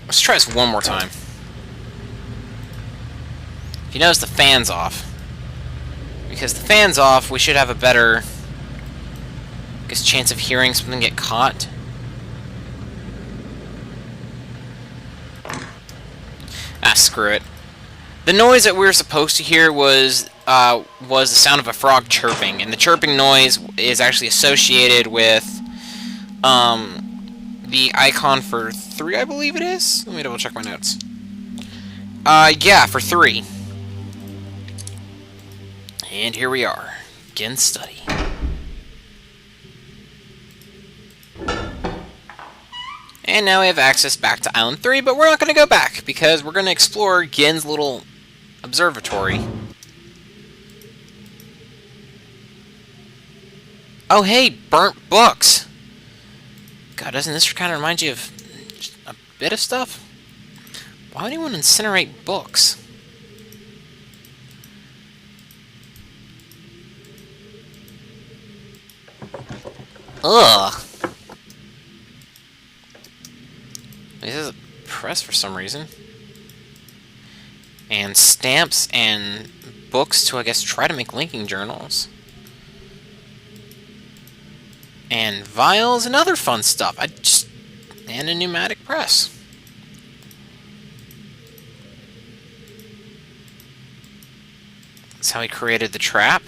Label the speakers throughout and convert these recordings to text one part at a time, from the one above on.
Speaker 1: Let's try this one more time. If you notice, the fan's off. Because the fan's off, we should have a better, I guess, chance of hearing something get caught. Ah, screw it. The noise that we were supposed to hear was the sound of a frog chirping, and the chirping noise is actually associated with the icon for 3, I believe it is. Let me double check my notes. Yeah, for 3. And here we are, Gehn's study. And now we have access back to Island 3, but we're not going to go back, because we're going to explore Gehn's little observatory. Oh hey, burnt books! God, doesn't this kind of remind you of just a bit of stuff? Why would anyone incinerate books? Ugh! This is a press for some reason. And stamps and books to, I guess, try to make linking journals. And vials and other fun stuff. And a pneumatic press. That's how he created the trap.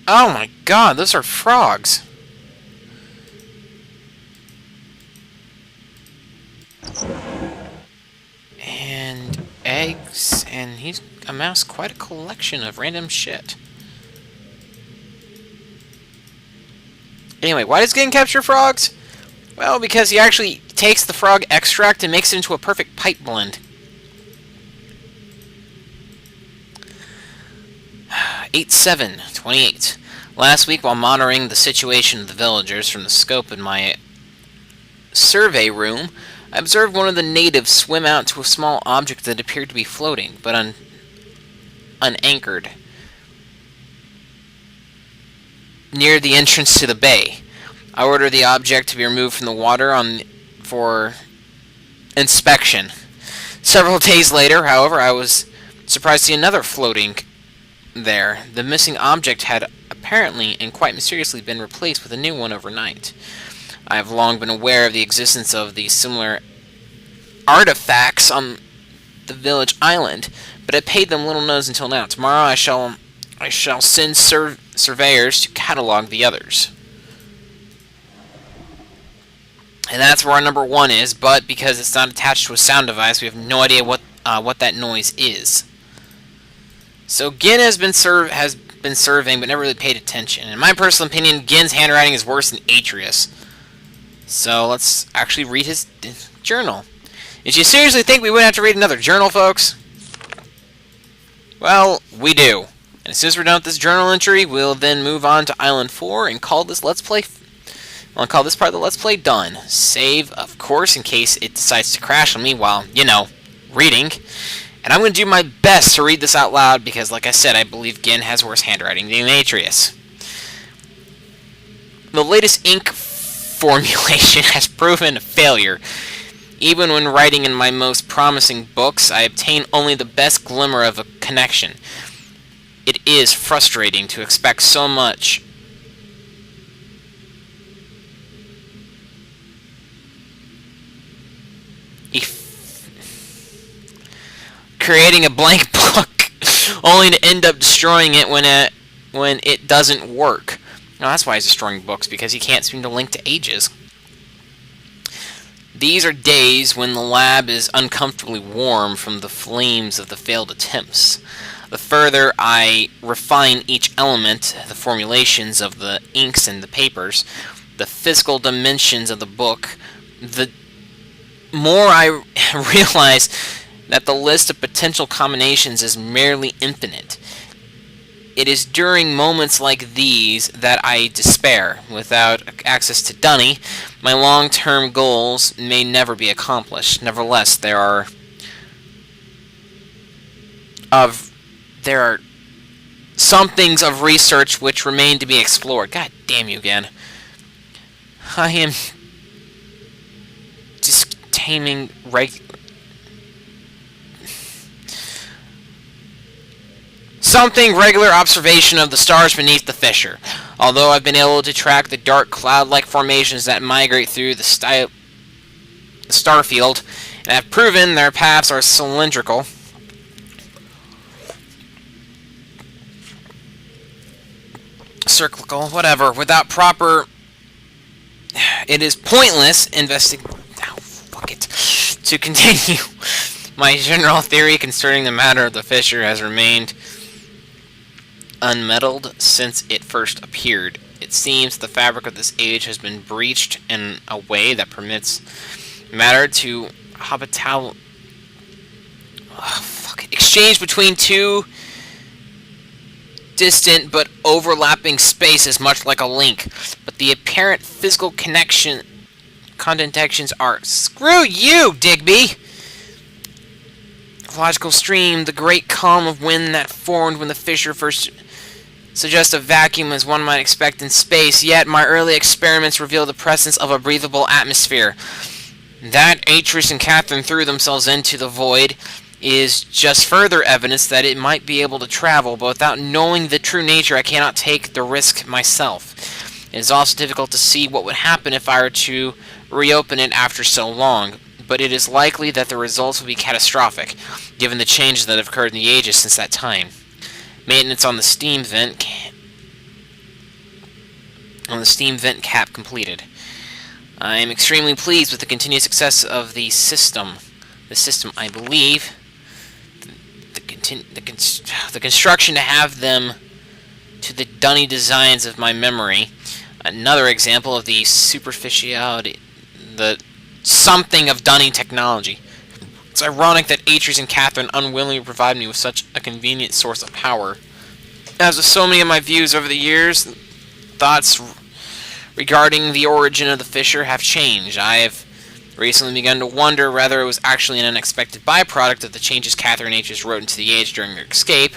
Speaker 1: Oh my god, those are frogs. And eggs, and he's amassed quite a collection of random shit. Anyway, why does Gehn capture frogs? Well, because he actually takes the frog extract and makes it into a perfect pipe blend. 8/7/28. Last week, while monitoring the situation of the villagers from the scope in my survey room, I observed one of the natives swim out to a small object that appeared to be floating, but unanchored, near the entrance to the bay. I ordered the object to be removed from the water for inspection. Several days later, however, I was surprised to see another floating there. The missing object had apparently and quite mysteriously been replaced with a new one overnight. I have long been aware of the existence of these similar artifacts on the village island, but I paid them little notice until now. Tomorrow I shall send surveyors to catalog the others. And that's where our number 1 is, but because it's not attached to a sound device, we have no idea what that noise is. So Gehn has been surveying, but never really paid attention. In my personal opinion, Gehn's handwriting is worse than Atreus. So let's actually read his journal. Did you seriously think we wouldn't have to read another journal, folks? Well, we do. And as soon as we're done with this journal entry, we'll then move on to Island 4 and call this Let's Play. I'll call this part of the Let's Play done. Save, of course, in case it decides to crash on me while, reading. And I'm going to do my best to read this out loud because, like I said, I believe Gehn has worse handwriting than Atreus. The latest ink formulation has proven a failure. Even when writing in my most promising books, I obtain only the best glimmer of a connection. It is frustrating to expect so much. Creating a blank book, only to end up destroying it when it doesn't work. No, that's why he's destroying books, because he can't seem to link to ages. These are days when the lab is uncomfortably warm from the flames of the failed attempts. The further I refine each element, the formulations of the inks and the papers, the physical dimensions of the book, the more I realize that the list of potential combinations is merely infinite. It is during moments like these that I despair. Without access to Dunny, my long-term goals may never be accomplished. Nevertheless, there are some things of research which remain to be explored. God damn you again. I am just taming something regular observation of the stars beneath the fissure. Although I've been able to track the dark cloud-like formations that migrate through the starfield, and have proven their paths are cylindrical, cyclical, whatever, without proper... It is pointless to continue. My general theory concerning the matter of the fissure has remained unmeddled since it first appeared. It seems the fabric of this age has been breached in a way that permits matter to exchange between two distant but overlapping spaces, much like a link. But the apparent physical condentations are... Screw you, Digby! Logical stream, the great calm of wind that formed when the fissure first suggests a vacuum as one might expect in space, yet my early experiments reveal the presence of a breathable atmosphere. That Atreus and Catherine threw themselves into the void is just further evidence that it might be able to travel, but without knowing the true nature, I cannot take the risk myself. It is also difficult to see what would happen if I were to reopen it after so long, but it is likely that the results would be catastrophic, given the changes that have occurred in the ages since that time. Maintenance on the steam vent cap completed. I am extremely pleased with the continued success of the system. The system, I believe, the construction to have them to the dunny designs of my memory. Another example of the superficiality, the something of dunny technology. It's ironic that Atreus and Catherine unwillingly provide me with such a convenient source of power. As with so many of my views over the years, thoughts regarding the origin of the fissure have changed. I have recently begun to wonder whether it was actually an unexpected byproduct of the changes Catherine and Atreus wrote into the age during their escape.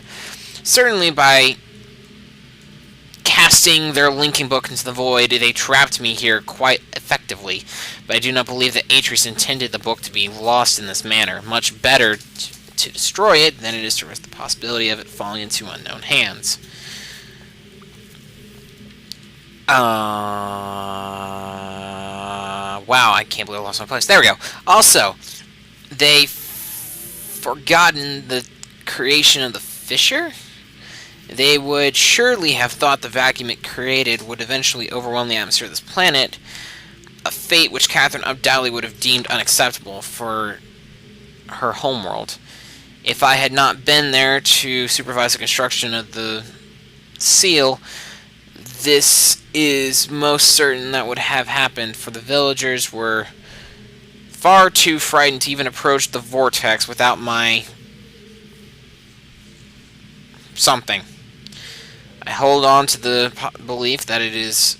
Speaker 1: Certainly by casting their linking book into the void, they trapped me here quite effectively, but I do not believe that Atreus intended the book to be lost in this manner. Much better to destroy it than it is to risk the possibility of it falling into unknown hands. Wow, I can't believe I lost my place. There we go. Also, they've forgotten the creation of the fissure? They would surely have thought the vacuum it created would eventually overwhelm the atmosphere of this planet, a fate which Catherine undoubtedly would have deemed unacceptable for her homeworld. If I had not been there to supervise the construction of the seal, this is most certain that would have happened, for the villagers were far too frightened to even approach the vortex without my something. I hold on to the belief that it is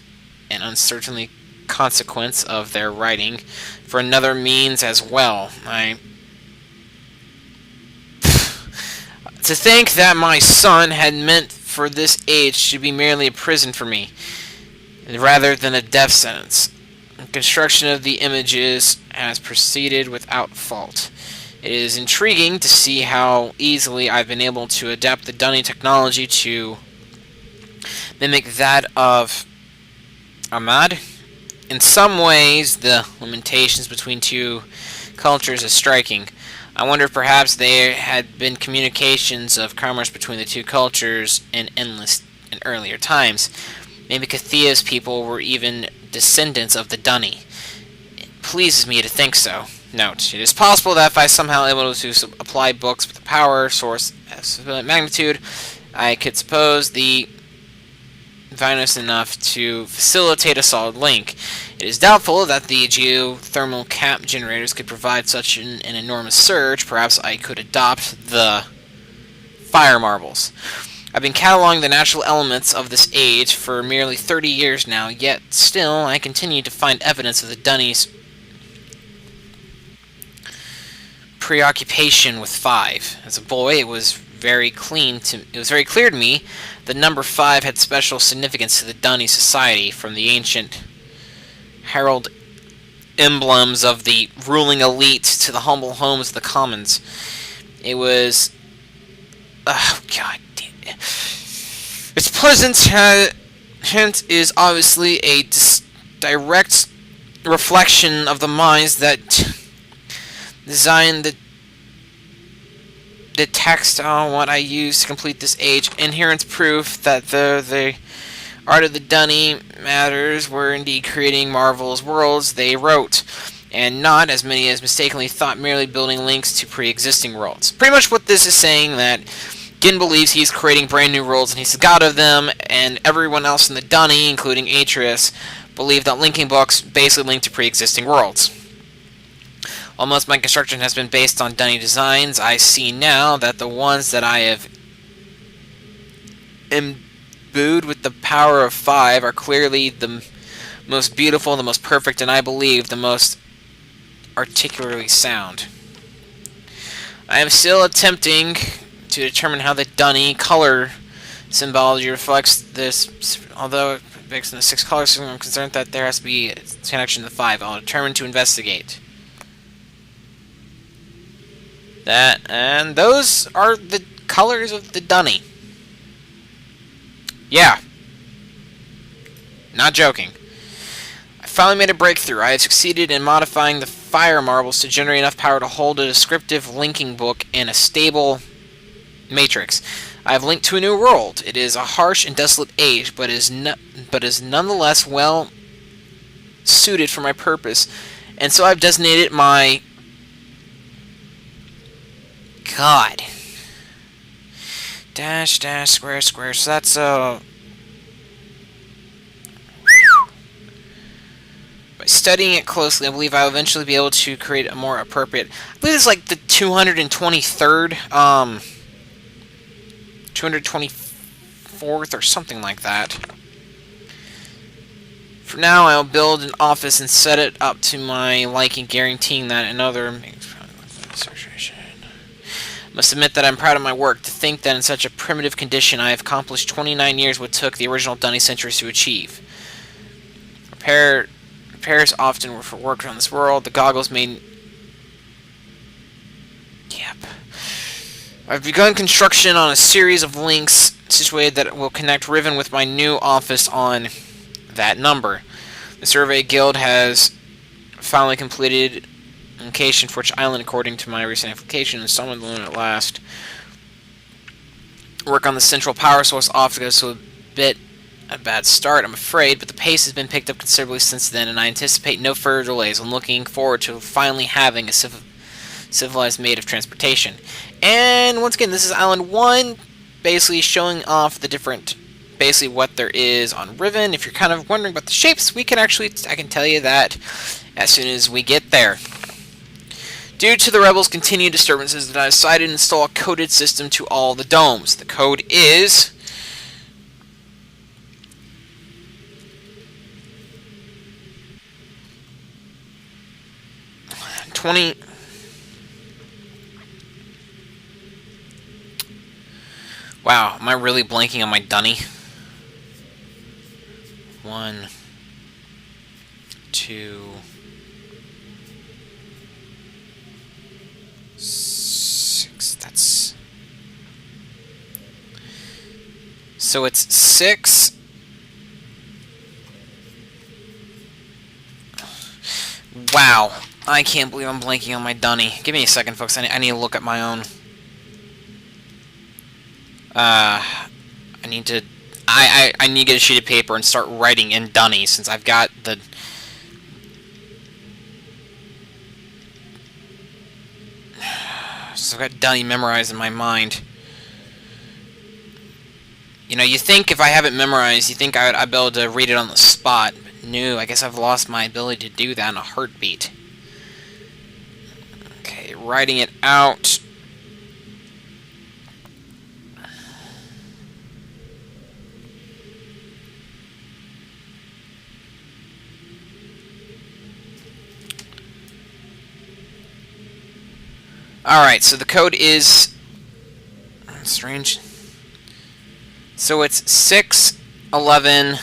Speaker 1: an uncertainly consequence of their writing for another means as well. To think that my son had meant for this age to be merely a prison for me, rather than a death sentence. The construction of the images has proceeded without fault. It is intriguing to see how easily I've been able to adapt the dunning technology to mimic that of Ahmad. In some ways, the limitations between two cultures is striking. I wonder if perhaps there had been communications of commerce between the two cultures in earlier times. Maybe Cathia's people were even descendants of the Dunny. It pleases me to think so. Note, it is possible that if I somehow able to apply books with a power source of sufficient magnitude, I could suppose the finest enough to facilitate a solid link. It is doubtful that the geothermal cap generators could provide such an enormous surge. Perhaps I could adopt the fire marbles. I've been cataloging the natural elements of this age for nearly 30 years now, yet still I continue to find evidence of the Dunnies' preoccupation with 5. As a boy, it was very clear to me that number 5 had special significance to the Dunny society. From the ancient herald emblems of the ruling elite to the humble homes of the commons. It was... Oh, God damn it. Its present hint is obviously a direct reflection of the minds that designed the text on what I used to complete this age. Inherent proof that the art of the Dunny matters were indeed creating marvelous worlds they wrote, and not, as many as mistakenly thought, merely building links to pre-existing worlds. Pretty much what this is saying, that Gehn believes he's creating brand new worlds and he's the god of them, and everyone else in the Dunny, including Atreus, believe that linking books basically link to pre-existing worlds. While most of my construction has been based on Dunny designs, I see now that the ones that I have imbued with the power of 5 are clearly the most beautiful, the most perfect, and I believe the most articulately sound. I am still attempting to determine how the Dunny color symbology reflects this, although it makes in the 6 color system. I'm concerned that there has to be a connection to 5. I'll determine to investigate. That, and those are the colors of the Dunny. Yeah. Not joking. I finally made a breakthrough. I had succeeded in modifying the fire marbles to generate enough power to hold a descriptive linking book in a stable matrix. I have linked to a new world. It is a harsh and desolate age, but is nonetheless well suited for my purpose. And so I've designated my... God. Dash, dash, square, square. So that's, By studying it closely, I believe I'll eventually be able to create a more appropriate... I believe it's like the 223rd, 224th or something like that. For now, I'll build an office and set it up to my liking, guaranteeing that another... Must admit that I'm proud of my work. To think that in such a primitive condition I have accomplished 29 years what took the original Dunny centuries to achieve. Repairs often were for work around this world. The goggles made... Yep. I've begun construction on a series of links situated that will connect Riven with my new office on that number. The Survey Guild has finally completed location for which island according to my recent application, and someone learned at last. Work on the central power source off goes to a bad start, I'm afraid, but the pace has been picked up considerably since then, and I anticipate no further delays. I'm looking forward to finally having a civilized mode of transportation. And once again, this is Island 1, basically showing off the different, basically what there is on Riven. If you're kind of wondering about the shapes, I can tell you that as soon as we get there. Due to the rebels' continued disturbances, I decided to install a coded system to all the domes. The code is... Wow, am I really blanking on my Dunny? 1, 2... 6, that's... So it's 6... Wow, I can't believe I'm blanking on my Dunny. Give me a second, folks, I need to look at my own. I need to get a sheet of paper and start writing in Dunny, since I've got the... So I've got Dunny memorized in my mind. You know, you think if I have it memorized, you think I'd be able to read it on the spot. But no, I guess I've lost my ability to do that in a heartbeat. Okay, writing it out. Alright, so the code is... Strange. So it's 6, 11,